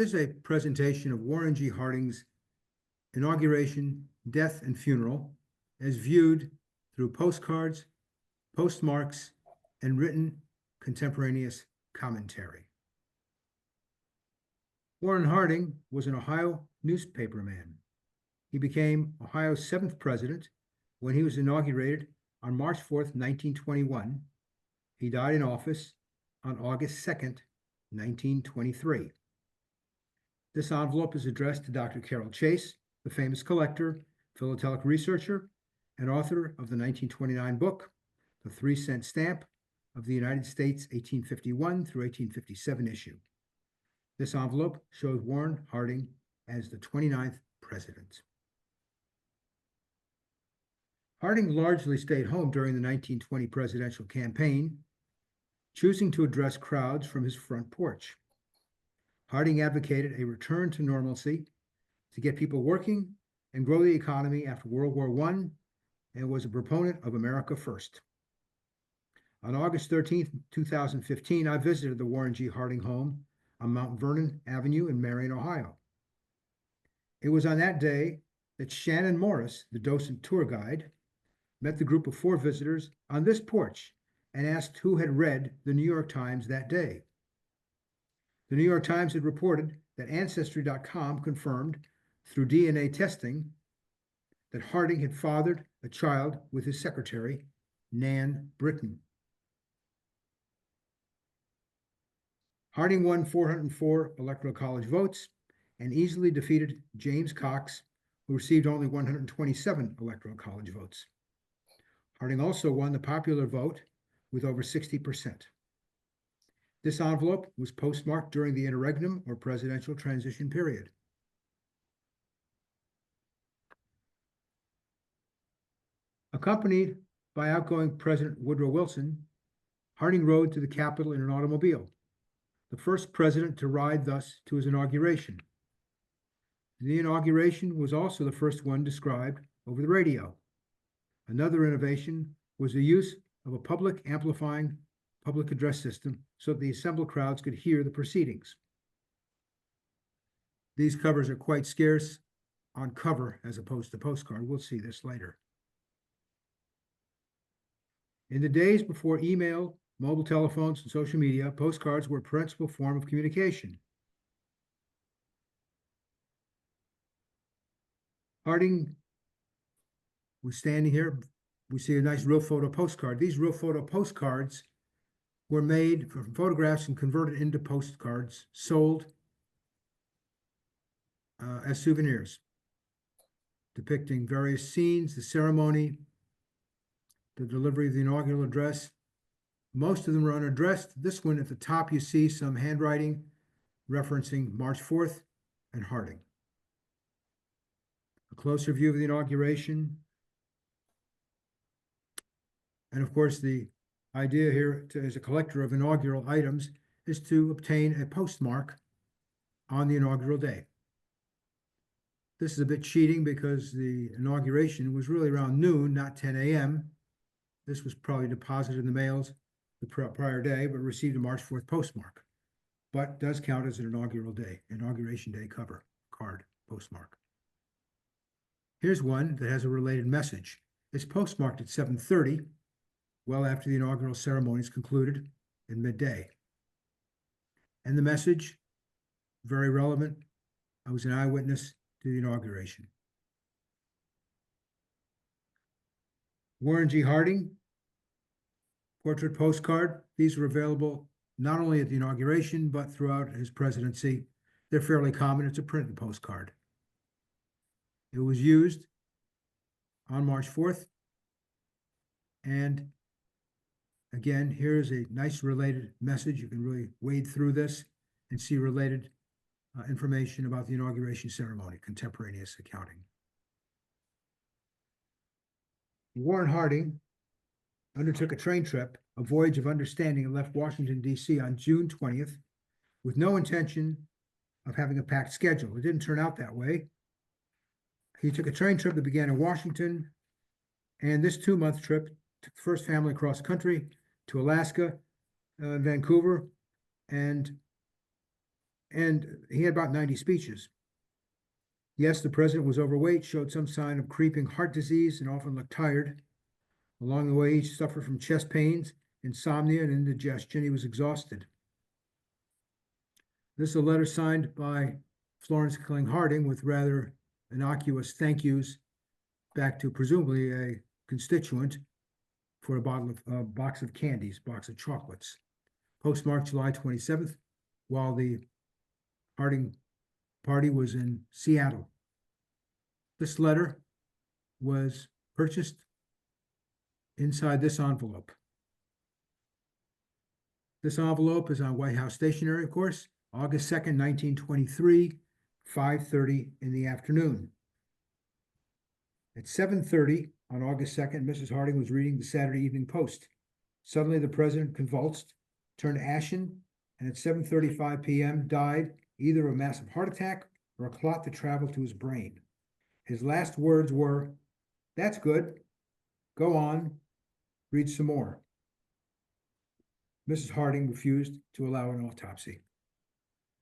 This is a presentation of Warren G. Harding's inauguration, death, and funeral as viewed through postcards, postmarks, and written contemporaneous commentary. Warren Harding was an Ohio newspaperman. He became Ohio's 7th president when he was inaugurated on March 4th, 1921. He died in office on August 2nd, 1923. This envelope is addressed to Dr. Carroll Chase, the famous collector, philatelic researcher, and author of the 1929 book, The 3-Cent Stamp of the United States 1851 through 1857 issue. This envelope shows Warren Harding as the 29th president. Harding largely stayed home during the 1920 presidential campaign, choosing to address crowds from his front porch. Harding advocated a return to normalcy to get people working and grow the economy after World War I, and was a proponent of America First. On August 13, 2015, I visited the Warren G. Harding home on Mount Vernon Avenue in Marion, Ohio. It was on that day that Shannon Morris, the docent tour guide, met the group of 4 visitors on this porch and asked who had read the New York Times that day. The New York Times had reported that Ancestry.com confirmed through DNA testing that Harding had fathered a child with his secretary, Nan Britton. Harding won 404 Electoral College votes and easily defeated James Cox, who received only 127 Electoral College votes. Harding also won the popular vote with over 60%. This envelope was postmarked during the interregnum or presidential transition period. Accompanied by outgoing President Woodrow Wilson, Harding rode to the Capitol in an automobile, the first president to ride thus to his inauguration. The inauguration was also the first one described over the radio. Another innovation was the use of a public amplifying public address system so that the assembled crowds could hear the proceedings. These covers are quite scarce on cover as opposed to postcard. We'll see this later. In the days before email, mobile telephones, and social media, postcards were a principal form of communication. Harding was standing here. We see a nice real photo postcard. These real photo postcards were made from photographs and converted into postcards, sold as souvenirs, depicting various scenes, the ceremony, the delivery of the inaugural address. Most of them are unaddressed. This one at the top, you see some handwriting referencing March 4th and Harding. A closer view of the inauguration. And of course, the idea here as a collector of inaugural items is to obtain a postmark on the inaugural day. This is a bit cheating because the inauguration was really around noon, not 10 a.m. This was probably deposited in the mails the prior day, but received a March 4th postmark, but does count as an inaugural day, inauguration day cover, card, postmark. Here's one that has a related message. It's postmarked at 7:30, well after the inaugural ceremony is concluded in midday. And the message, very relevant, I was an eyewitness to the inauguration. Warren G. Harding, portrait postcard. These were available not only at the inauguration, but throughout his presidency. They're fairly common. It's a printed postcard. It was used on March 4th. And again, here's a nice related message. You can really wade through this and see related information about the inauguration ceremony, contemporaneous accounting. Warren Harding undertook a train trip, a voyage of understanding, and left Washington, D.C. on June 20th with no intention of having a packed schedule. It didn't turn out that way. He took a train trip that began in Washington, and this 2-month trip took the first family across country to Alaska, Vancouver, and And he had about 90 speeches. Yes, the president was overweight, showed some sign of creeping heart disease, and often looked tired. Along the way, he suffered from chest pains, insomnia, and indigestion. He was exhausted. This is a letter signed by Florence Killing Harding with rather innocuous thank yous back to presumably a constituent for a box of candies, box of chocolates. Postmarked July 27th, while the Harding party was in Seattle. This letter was purchased inside this envelope. This envelope is on White House stationery, of course, August 2nd, 1923, 5:30 in the afternoon. At 7:30 on August 2nd, Mrs. Harding was reading the Saturday Evening Post. Suddenly, the president convulsed, turned ashen, and at 7:35 p.m. died either of a massive heart attack or a clot that traveled to his brain. His last words were, "That's good. Go on. Read some more." Mrs. Harding refused to allow an autopsy.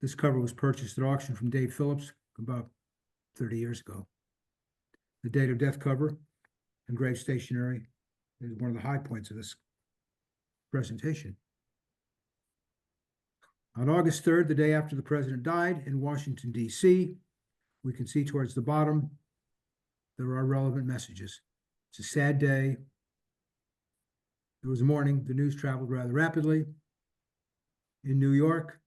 This cover was purchased at auction from Dave Phillips about 30 years ago. The date of death cover, engraved stationery, is one of the high points of this presentation. On August 3rd, the day after the president died in Washington, D.C., we can see towards the bottom, there are relevant messages. It's a sad day. It was morning. The news traveled rather rapidly. In New York,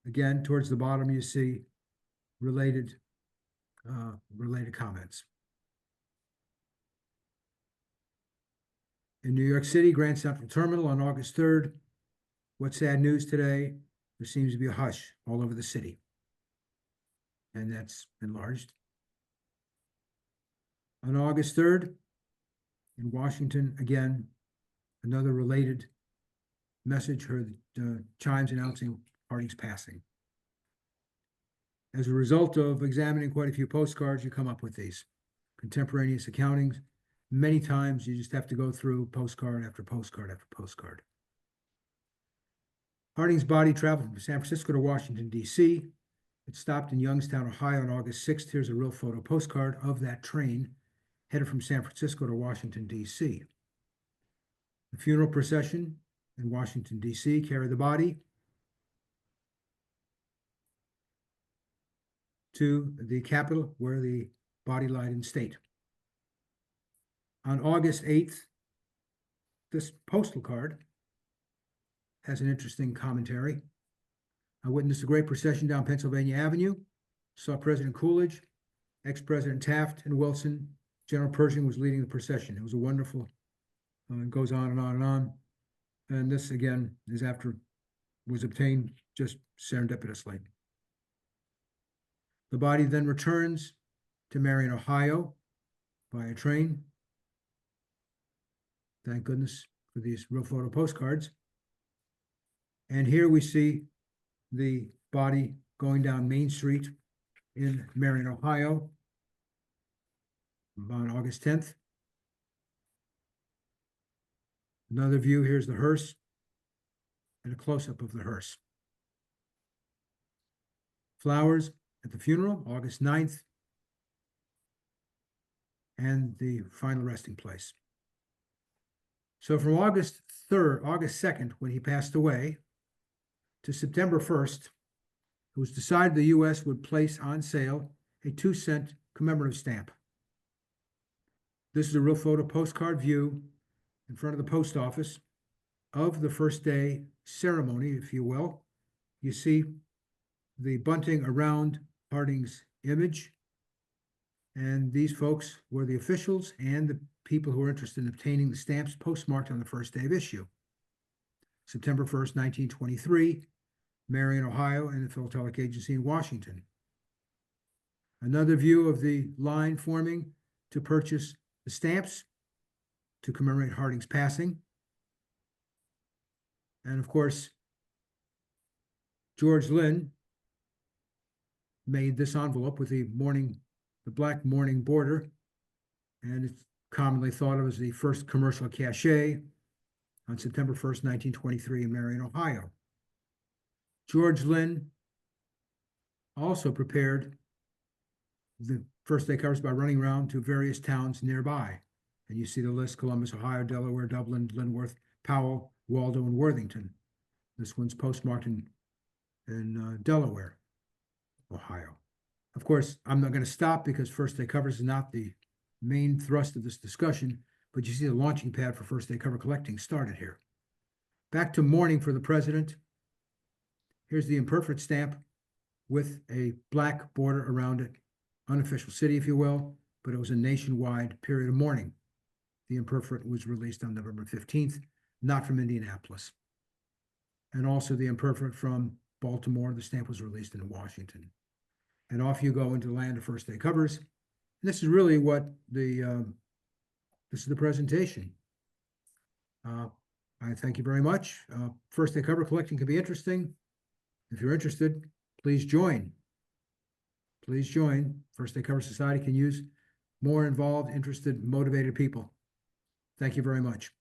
again, towards the bottom, you see related comments. In New York City, Grand Central Terminal on August 3rd, what sad news today? There seems to be a hush all over the city. And that's enlarged. On August 3rd, in Washington, again, another related message heard chimes announcing Harding's passing. As a result of examining quite a few postcards, you come up with these contemporaneous accountings. Many times you just have to go through postcard after postcard after postcard. Harding's body traveled from San Francisco to Washington, D.C. It stopped in Youngstown, Ohio on August 6th. Here's a real photo postcard of that train headed from San Francisco to Washington, D.C. The funeral procession in Washington, D.C. carried the body to the Capitol, where the body lied in state. On August 8th, this postal card has an interesting commentary. I witnessed a great procession down Pennsylvania Avenue, saw President Coolidge, ex-President Taft, and Wilson. General Pershing was leading the procession. It was a wonderful, it goes on and on and on. And this, again, is after, was obtained just serendipitously. The body then returns to Marion, Ohio, by a train. Thank goodness for these real photo postcards. And here we see the body going down Main Street in Marion, Ohio on August 10th. Another view, here's the hearse and a close-up of the hearse. Flowers at the funeral, August 9th, and the final resting place. So from August 2nd, when he passed away, to September 1st, it was decided the U.S. would place on sale a 2-cent commemorative stamp. This is a real photo postcard view in front of the post office of the first day ceremony, if you will. You see the bunting around Harding's image, and these folks were the officials and the people who were interested in obtaining the stamps postmarked on the first day of issue. September 1st, 1923, Marion, Ohio, and the Philatelic Agency in Washington. Another view of the line forming to purchase the stamps to commemorate Harding's passing. And of course, George Linn made this envelope with the black mourning border, and it's commonly thought of as the first commercial cachet on September 1st, 1923 in Marion, Ohio. George Linn also prepared the first day covers by running around to various towns nearby. And you see the list: Columbus, Ohio, Delaware, Dublin, Linworth, Powell, Waldo, and Worthington. This one's postmarked in Delaware, Ohio. Of course, I'm not going to stop because first day covers is not the main thrust of this discussion, but you see the launching pad for first day cover collecting started here. Back to mourning for the president. Here's the imperfect stamp with a black border around it. Unofficial city, if you will, but it was a nationwide period of mourning. The imperfect was released on November 15th, not from Indianapolis. And also the imperfect from Baltimore. The stamp was released in Washington. And off you go into the land of first day covers. And this is really what this is the presentation. I thank you very much. First day cover collecting can be interesting. If you're interested, please join. Please join. First Day Cover Society can use more involved, interested, motivated people. Thank you very much.